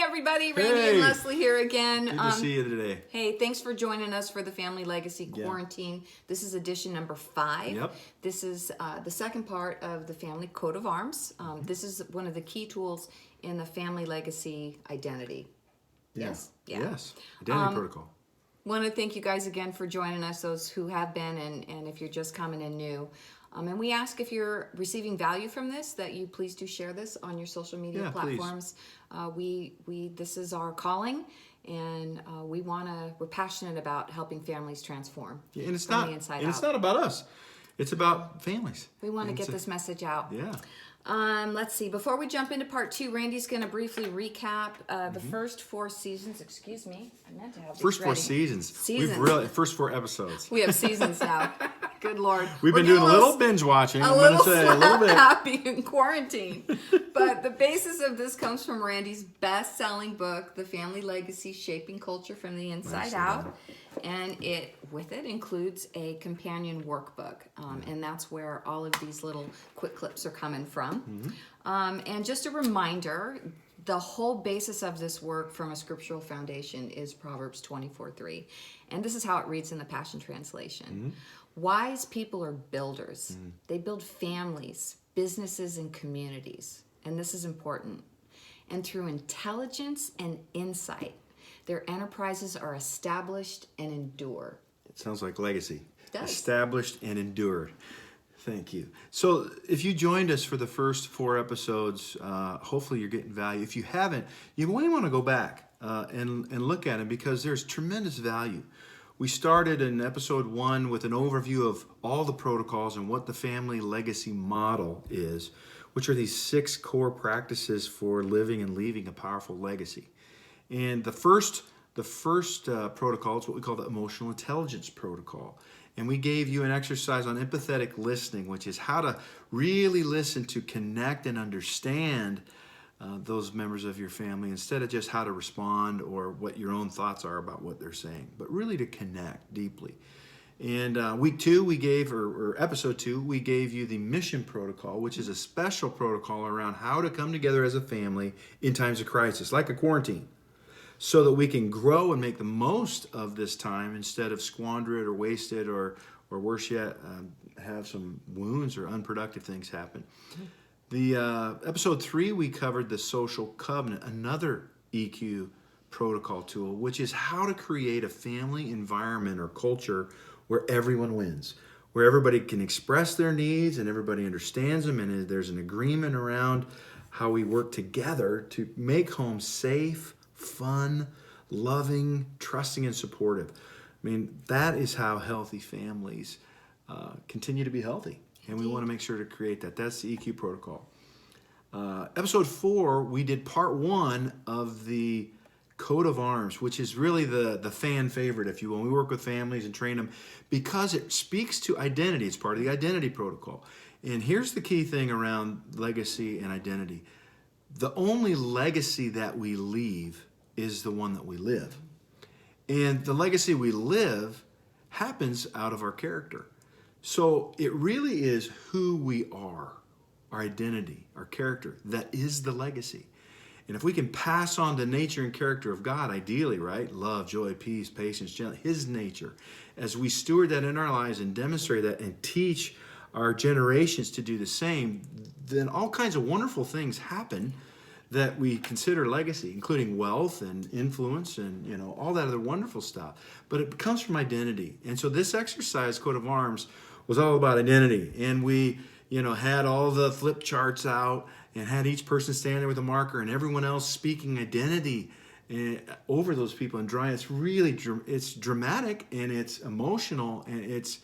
everybody. Randy and Leslie here again. Good to see you today. Hey, thanks for joining us for the Family Legacy Quarantine. This is edition number 5. Yep. This is the second part of the Family Coat of Arms. This is one of the key tools in the Family Legacy identity. Yes? Yeah. Yes. Identity protocol. Want to thank you guys again for joining us, those who have been, and if you're just coming in new. And we ask if you're receiving value from this, that you please do share this on your social media platforms. This is our calling, and we're passionate about helping families transform. Yeah, and it's from not the inside and it's out. not about us. It's about families. We want to get this message out. Yeah. Let's see. Before we jump into part 2, Randy's going to briefly recap the first 4 seasons. Excuse me. I meant to have these First 4 ready. seasons. First 4 episodes. We have seasons now. Good Lord. We've been doing a little binge watching. A little happy in quarantine. But the basis of this comes from Randy's best-selling book, The Family Legacy: Shaping Culture from the Inside Out. And it includes a companion workbook. And that's where all of these little quick clips are coming from. And just a reminder, the whole basis of this work from a scriptural foundation is Proverbs 24:3. And this is how it reads in the Passion Translation. Wise people are builders. They build families, businesses, and communities. And this is important. And through intelligence and insight, their enterprises are established and endure. It sounds like legacy. It does. Established and endured. Thank you. So if you joined us for the first 4 episodes, hopefully you're getting value. If you haven't, you may want to go back and look at them, because there's tremendous value. We started in episode 1 with an overview of all the protocols and what the family legacy model is, which are these 6 core practices for living and leaving a powerful legacy. And the first protocol is what we call the emotional intelligence protocol. And we gave you an exercise on empathetic listening, which is how to really listen to connect and understand those members of your family, instead of just how to respond or what your own thoughts are about what they're saying, but really to connect deeply. And week 2, we gave, or episode 2, we gave you the mission protocol, which is a special protocol around how to come together as a family in times of crisis, like a quarantine, so that we can grow and make the most of this time instead of squander it or waste it, or worse yet, have some wounds or unproductive things happen. The episode 3, we covered the social covenant, another EQ protocol tool, which is how to create a family environment or culture where everyone wins, where everybody can express their needs and everybody understands them, and there's an agreement around how we work together to make home safe, fun, loving, trusting, and supportive. I mean, that is how healthy families continue to be healthy. And we want to make sure to create that. That's the EQ protocol. Episode 4, we did part 1 of the Coat of Arms, which is really the fan favorite, if you will. We work with families and train them because it speaks to identity. It's part of the identity protocol. And here's the key thing around legacy and identity. The only legacy that we leave is the one that we live. And the legacy we live happens out of our character. So it really is who we are, our identity, our character, that is the legacy. And if we can pass on the nature and character of God, ideally, right? Love, joy, peace, patience, gentleness, His nature. As we steward that in our lives and demonstrate that and teach our generations to do the same, then all kinds of wonderful things happen that we consider legacy, including wealth and influence and all that other wonderful stuff. But it comes from identity. And so this exercise, Coat of Arms, was all about identity. And we had all the flip charts out and had each person stand there with a marker and everyone else speaking identity over those people and drawing. It's really, it's dramatic and it's emotional and it's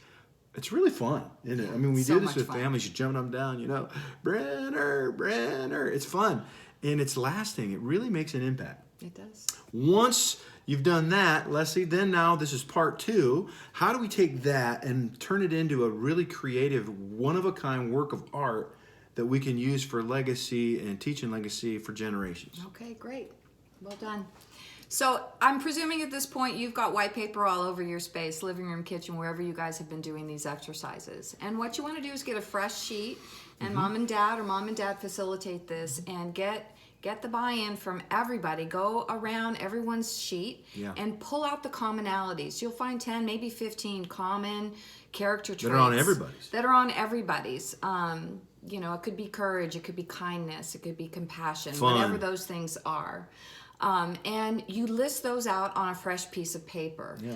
really fun, isn't it? I mean, we do this with families, you're jumping up and down, Brenner. It's fun. And it's lasting. It really makes an impact. It does. Once you've done that, Leslie, then now this is part 2. How do we take that and turn it into a really creative, one-of-a-kind work of art that we can use for legacy and teaching legacy for generations? Okay, great. Well done. So I'm presuming at this point you've got white paper all over your space, living room, kitchen, wherever you guys have been doing these exercises. And what you want to do is get a fresh sheet, and mom and dad facilitate this, and get get the buy-in from everybody. Go around everyone's sheet Yeah. and pull out the commonalities. You'll find 10, maybe 15 common character traits That are on everybody's. That are on everybody's. You know, it could be courage, it could be kindness, it could be compassion, Fun. whatever those things are. And you list those out on a fresh piece of paper. Yeah.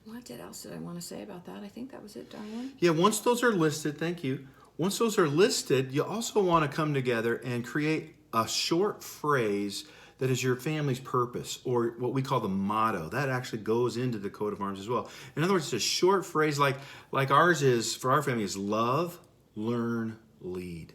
What else did I want to say about that? I think that was it, Darwin. Yeah, once those are listed, thank you. Once those are listed, you also want to come together and create a short phrase that is your family's purpose, or what we call the motto. That actually goes into the coat of arms as well. In other words, it's a short phrase like ours is, for our family, is love, learn, lead.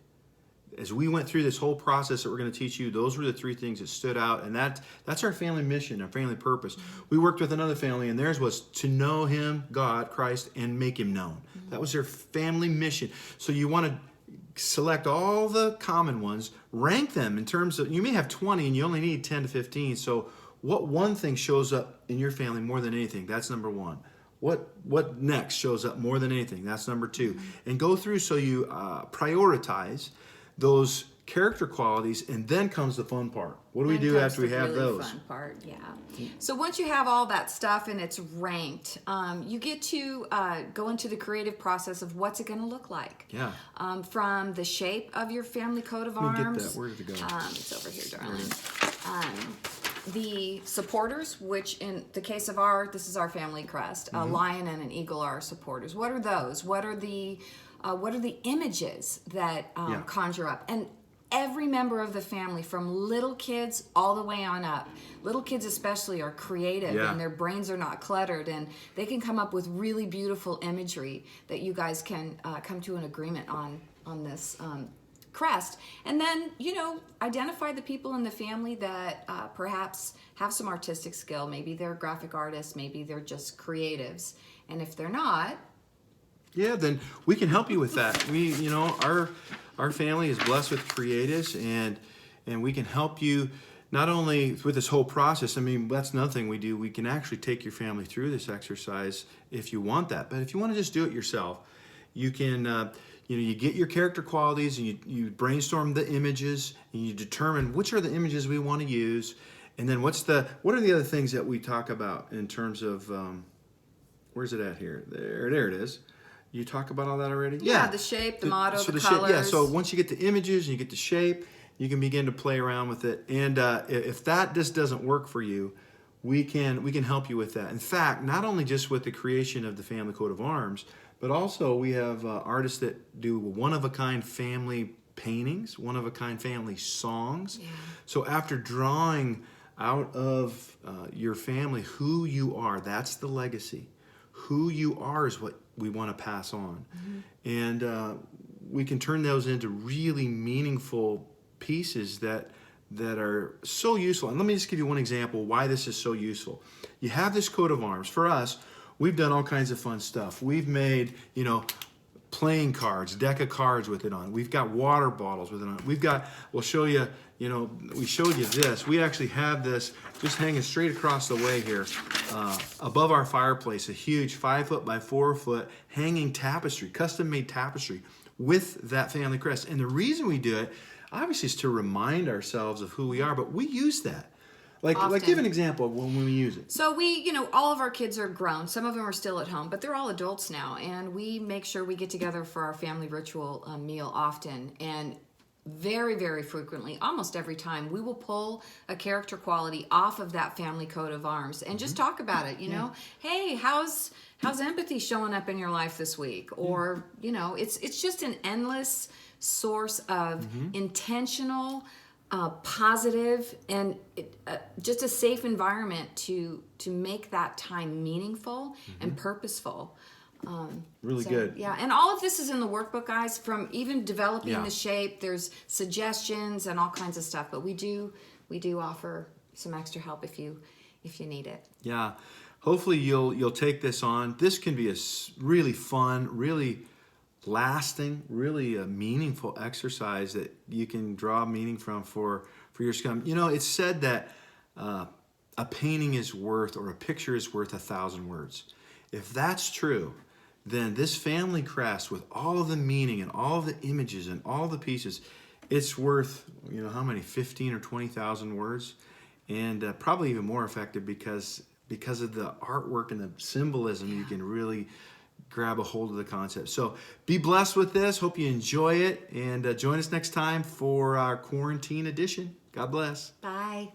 As we went through this whole process that we're going to teach you, those were the three things that stood out, and that's our family mission, our family purpose. We worked with another family, and theirs was to know Him, God, Christ, and make Him known. That was their family mission. So you want to select all the common ones, rank them in terms of, you may have 20 and you only need 10 to 15. So what one thing shows up in your family more than anything? That's number one. What next shows up more than anything? That's number two. And go through so you prioritize those character qualities, and then comes the fun part. What do we do after we have those? Fun part, yeah. So once you have all that stuff and it's ranked, you get to go into the creative process of what's it going to look like. Yeah. From the shape of your family coat of Let me arms. get that. Where did it go? It's over here, darling. The supporters, which in the case of this is our family crest. A lion and an eagle are our supporters. What are those? What are the images that conjure up? And every member of the family, from little kids all the way on up, little kids especially, are creative and their brains are not cluttered, and they can come up with really beautiful imagery that you guys can come to an agreement on this crest. And then, identify the people in the family that perhaps have some artistic skill. Maybe they're graphic artists, maybe they're just creatives. And if they're not, Yeah, then we can help you with that. Our family is blessed with creatives, and we can help you not only with this whole process. I mean, that's another thing we do. We can actually take your family through this exercise if you want that. But if you want to just do it yourself, you can. You get your character qualities, and you brainstorm the images, and you determine which are the images we want to use, and then what are the other things that we talk about in terms of where's it at here? There it is. You talk about all that already? Yeah, the shape, the motto, the colors. Yeah, so once you get the images and you get the shape, you can begin to play around with it. And if that just doesn't work for you, we can help you with that. In fact, not only just with the creation of the family coat of arms, but also we have artists that do one-of-a-kind family paintings, one-of-a-kind family songs. Yeah. So after drawing out of your family who you are, that's the legacy. Who you are is what we want to pass on. Mm-hmm. And we can turn those into really meaningful pieces that are so useful. And let me just give you one example why this is so useful. You have this coat of arms. For us, we've done all kinds of fun stuff. We've made, playing cards, deck of cards with it on. We've got water bottles with it on. We'll show you, we showed you this. We actually have this just hanging straight across the way here, above our fireplace, a huge 5 foot by 4 foot hanging tapestry, custom made tapestry with that family crest. And the reason we do it, obviously, is to remind ourselves of who we are, but we use that. Like give an example of when we use it. So we, all of our kids are grown. Some of them are still at home, but they're all adults now. And we make sure we get together for our family ritual meal often. And very, very frequently, almost every time, we will pull a character quality off of that family coat of arms and just talk about it. Hey, how's empathy showing up in your life this week? Or, it's just an endless source of intentional, positive, and just a safe environment to make that time meaningful and purposeful. Really good. Yeah, and all of this is in the workbook, guys, from even developing the shape. There's suggestions and all kinds of stuff, but we do offer some extra help if you need it. Yeah. Hopefully you'll take this on. This can be a really fun, really lasting, really a meaningful exercise that you can draw meaning from for your scum. It's said that a painting is worth, or a picture is worth 1,000 words. If that's true, then this family crest with all of the meaning and all of the images and all the pieces it's worth, how many, 15 or 20,000 words, and probably even more effective because of the artwork and the symbolism. You can really grab a hold of the concept. So be blessed with this. Hope you enjoy it, and join us next time for our quarantine edition. God bless. Bye.